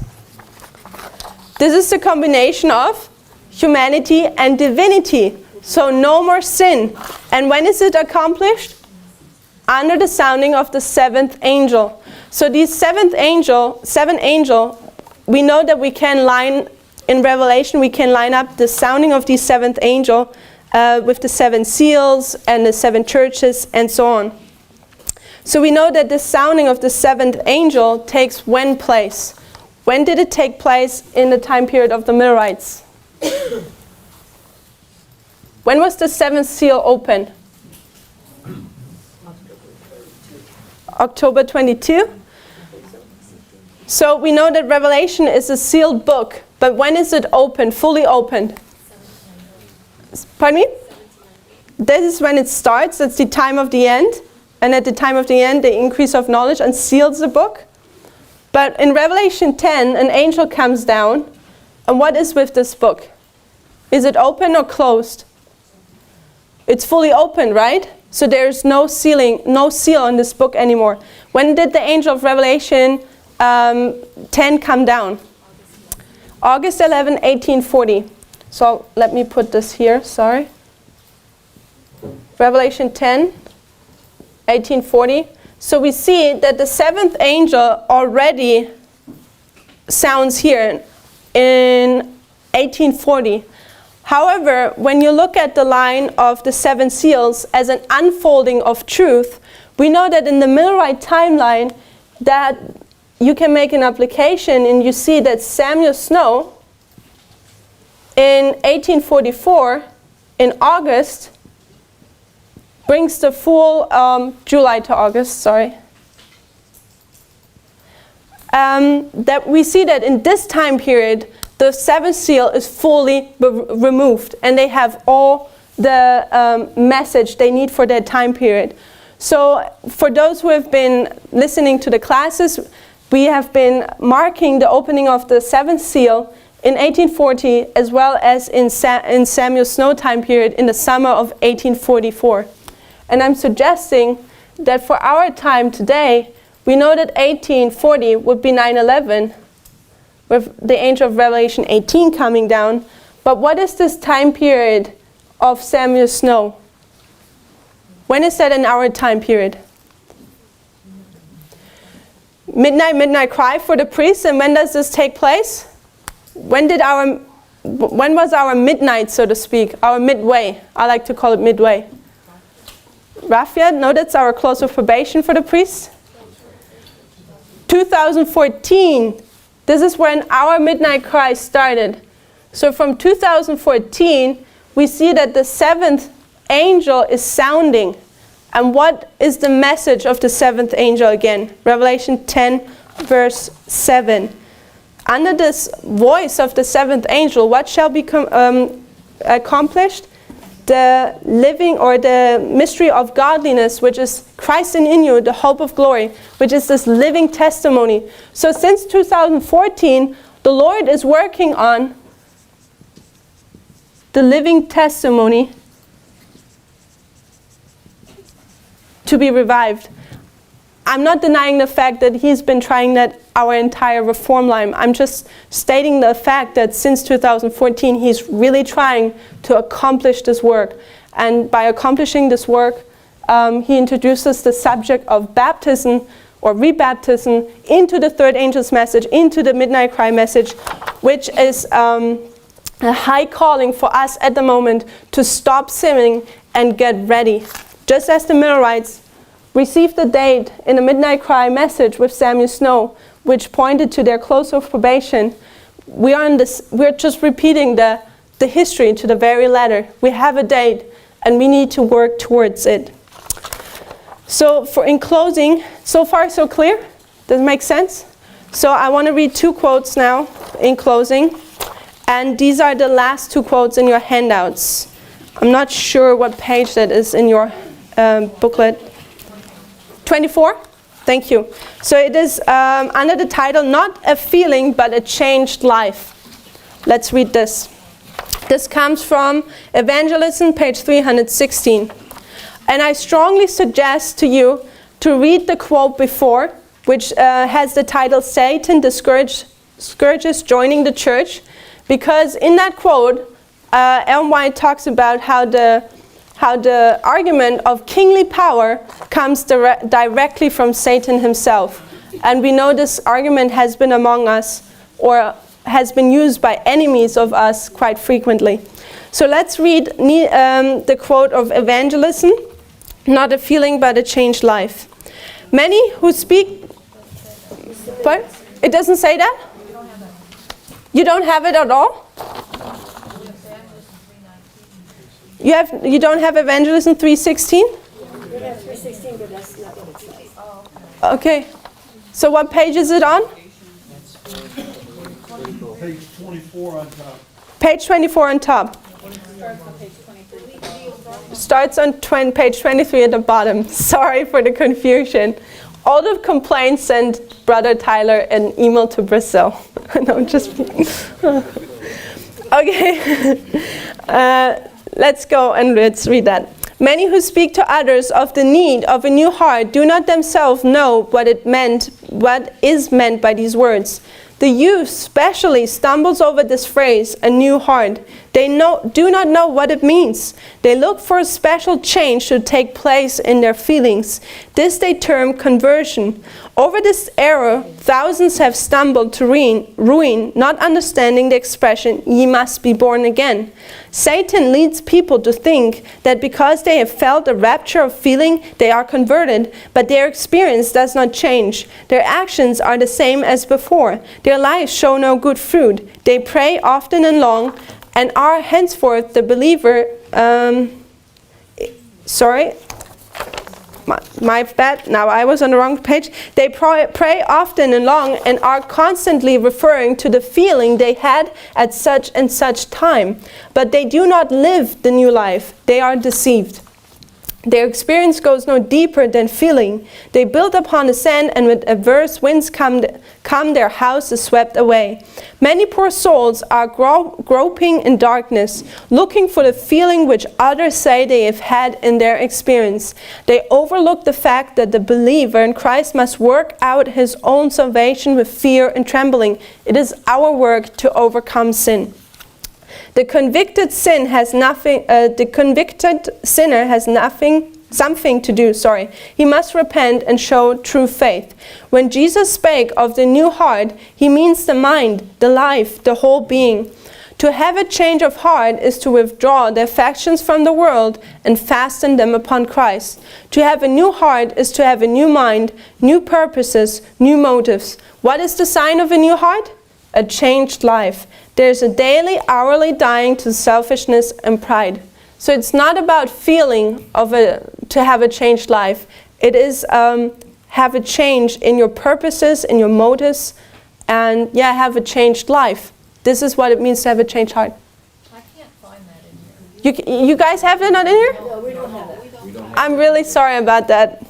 Speaker 1: This is the combination of humanity and divinity. So no more sin. And when is it accomplished? Under the sounding of the seventh angel. So these seven angel, we know that we can in Revelation, we can line up the sounding of the seventh angel with the seven seals and the seven churches and so on. So we know that the sounding of the seventh angel takes when place? When did it take place in the time period of the Millerites? When was the seventh seal opened? October 22? So we know that Revelation is a sealed book, but when is it opened, fully opened? Pardon me? This is when it starts, that's the time of the end, and at the time of the end the increase of knowledge and seals the book. But in Revelation 10, an angel comes down, and what is with this book? Is it open or closed? It's fully open, right? So there's no seal on this book anymore. When did the angel of Revelation 10 come down? August 11, 1840. So let me put this here, sorry. Revelation 10, 1840. So we see that the seventh angel already sounds here in 1840. However, when you look at the line of the seven seals as an unfolding of truth, we know that in the Millerite timeline that you can make an application, and you see that Samuel Snow in 1844 in August brings the full July to August, sorry. that we see that in this time period, the seventh seal is fully removed, and they have all the message they need for that time period. So for those who have been listening to the classes, we have been marking the opening of the seventh seal in 1840, as well as in Samuel Snow time period in the summer of 1844. And I'm suggesting that for our time today, we know that 1840 would be 9/11, with the angel of Revelation 18 coming down. But what is this time period of Samuel Snow? When is that in our time period? Midnight cry for the priests, and when does this take place? When was our midnight, so to speak, our midway? I like to call it midway. Raphael, no, that's our close of probation for the priests. 2014, this is when our midnight cry started. So from 2014, we see that the seventh angel is sounding. And what is the message of the seventh angel again? Revelation 10, verse 7. Under this voice of the seventh angel, what shall be accomplished? The living, or the mystery of godliness, which is Christ in you, the hope of glory, which is this living testimony. So since 2014, the Lord is working on the living testimony to be revived. I'm not denying the fact that He's been trying that our entire reform line. I'm just stating the fact that since 2014, He's really trying to accomplish this work. And by accomplishing this work, He introduces the subject of baptism or rebaptism into the third angel's message, into the midnight cry message, which is a high calling for us at the moment to stop sinning and get ready. Just as the Millerites received the date in the midnight cry message with Samuel Snow, which pointed to their close of probation, we're just repeating the history to the very letter. We have a date, and we need to work towards it. So in closing, so far so clear? Does it make sense? So I want to read two quotes now in closing, and these are the last two quotes in your handouts. I'm not sure what page that is in your booklet. 24? Thank you. So it is under the title, Not a Feeling, but a Changed Life. Let's read this. This comes from Evangelism, page 316. And I strongly suggest to you to read the quote before, which has the title, Satan Discourages Joining the Church, because in that quote, Ellen White talks about how the argument of kingly power comes directly from Satan himself. And we know this argument has been among us, or has been used by enemies of us quite frequently. So let's read the quote of Evangelism, Not a Feeling but a Changed Life. Many who speak... But it doesn't say that? You don't have it at all? You don't have Evangelism 3:16?
Speaker 2: We have 3:16, but that's not what it says.
Speaker 1: Okay. So what page is it on?
Speaker 3: Page 24 on top.
Speaker 1: Page 24 on top. Starts on page 23 at the bottom. Sorry for the confusion. All the complaints, send Brother Tyler an email to Brazil. No, just... Okay. Let's go and let's read that. Many who speak to others of the need of a new heart do not themselves know what is meant by these words. The youth especially stumbles over this phrase, a new heart. They do not know what it means. They look for a special change to take place in their feelings. This they term conversion. Over this error, thousands have stumbled to ruin, not understanding the expression, ye must be born again. Satan leads people to think that because they have felt a rapture of feeling, they are converted, but their experience does not change. Their actions are the same as before. Their lives show no good fruit. They pray often and long, and are henceforth the believer, My bad, now I was on the wrong page. They pray often and long and are constantly referring to the feeling they had at such and such time. But they do not live the new life. They are deceived. Their experience goes no deeper than feeling. They build upon the sand, and with adverse winds come their house is swept away. Many poor souls are groping in darkness, looking for the feeling which others say they have had in their experience. They overlook the fact that the believer in Christ must work out his own salvation with fear and trembling. It is our work to overcome sin. The convicted sinner has something to do. He must repent and show true faith. When Jesus spake of the new heart, he means the mind, the life, the whole being. To have a change of heart is to withdraw the affections from the world and fasten them upon Christ. To have a new heart is to have a new mind, new purposes, new motives. What is the sign of a new heart? A changed life. There's a daily, hourly dying to selfishness and pride. So it's not about feeling to have a changed life. It is have a change in your purposes, in your motives, and have a changed life. This is what it means to have a changed heart.
Speaker 4: I can't find that in here.
Speaker 1: You guys have it not in here?
Speaker 2: No, we don't have that.
Speaker 1: I'm really sorry about that.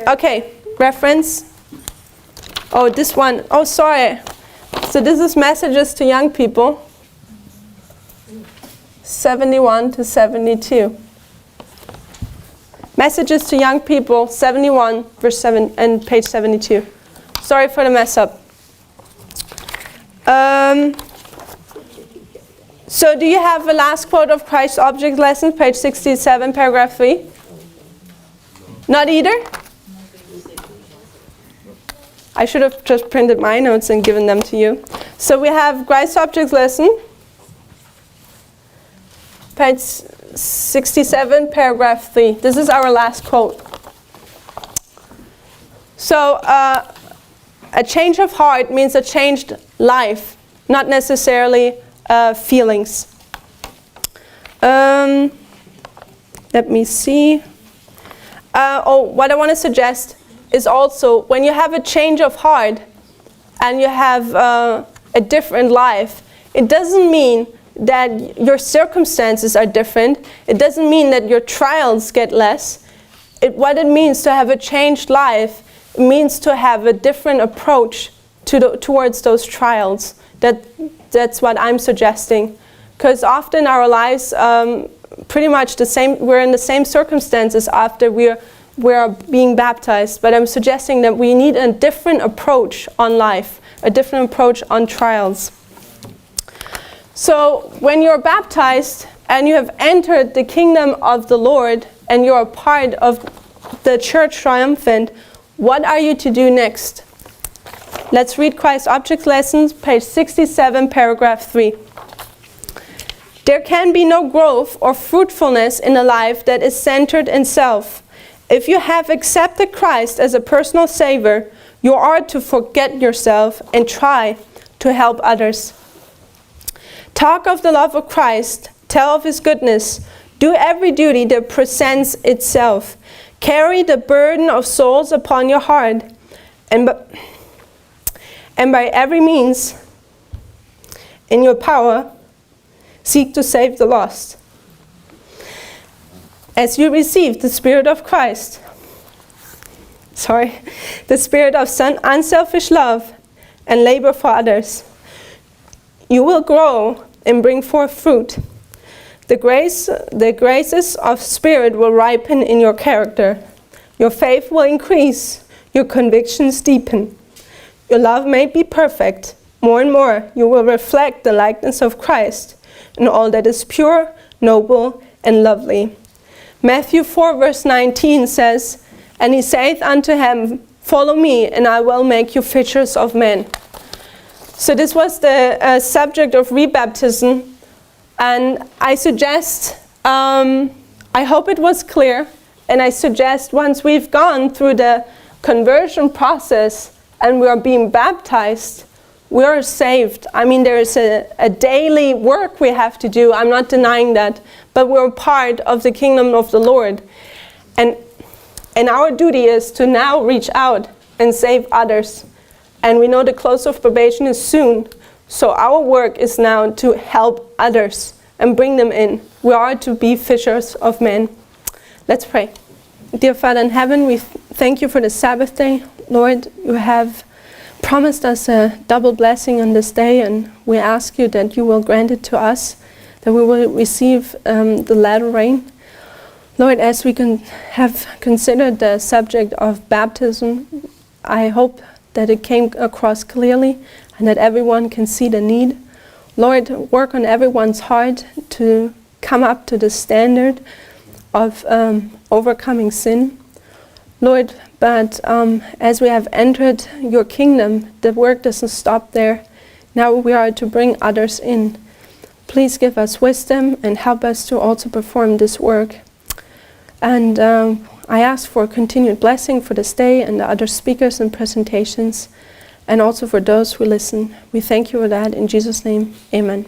Speaker 1: Okay, reference. Oh, this one. Oh, sorry. So this is messages to young people. 71 to 72. Messages to young people, 71, verse 7, and page 72. Sorry for the mess up. So do you have the last quote of Christ's object lesson, page 67, paragraph 3? Not either? I should have just printed my notes and given them to you. So we have Christ's object lesson, page 67, paragraph 3. This is our last quote. So a change of heart means a changed life, not necessarily feelings. Let me see. What I want to suggest is also when you have a change of heart and you have a different life, it doesn't mean that your circumstances are different. It doesn't mean that your trials get less. What it means to have a changed life means to have a different approach towards those trials. That's what I'm suggesting. Because often our lives, pretty much the same, we're in the same circumstances after we're being baptized, but I'm suggesting that we need a different approach on life, a different approach on trials. So when you're baptized and you have entered the kingdom of the Lord and you're a part of the church triumphant, what are you to do next? Let's read Christ's Object Lessons, page 67, paragraph 3. There can be no growth or fruitfulness in a life that is centered in self. If you have accepted Christ as a personal Savior, you are to forget yourself and try to help others. Talk of the love of Christ, tell of His goodness, do every duty that presents itself. Carry the burden of souls upon your heart, and by every means in your power, seek to save the lost. As you receive the Spirit of Christ, the Spirit of unselfish love and labor for others, you will grow and bring forth fruit. The graces of Spirit will ripen in your character. Your faith will increase. Your convictions deepen. Your love may be perfect. More and more you will reflect the likeness of Christ in all that is pure, noble, and lovely. Matthew 4 verse 19 says, "And he saith unto him, Follow me, and I will make you fishers of men." So this was the subject of rebaptism, and I suggest, I hope it was clear, and I suggest once we've gone through the conversion process and we are being baptized, we are saved. I mean, there is a daily work we have to do. I'm not denying that. But we're part of the kingdom of the Lord. And our duty is to now reach out and save others. And we know the close of probation is soon. So our work is now to help others and bring them in. We are to be fishers of men. Let's pray. Dear Father in heaven, we thank you for the Sabbath day. Lord, you have promised us a double blessing on this day, and we ask you that you will grant it to us, that we will receive the latter rain. Lord, as we have considered the subject of baptism, I hope that it came across clearly and that everyone can see the need. Lord, work on everyone's heart to come up to the standard of overcoming sin. Lord, but as we have entered your kingdom, the work doesn't stop there. Now we are to bring others in. Please give us wisdom and help us to also perform this work. And I ask for continued blessing for this day and the other speakers and presentations, and also for those who listen. We thank you for that. In Jesus' name, amen.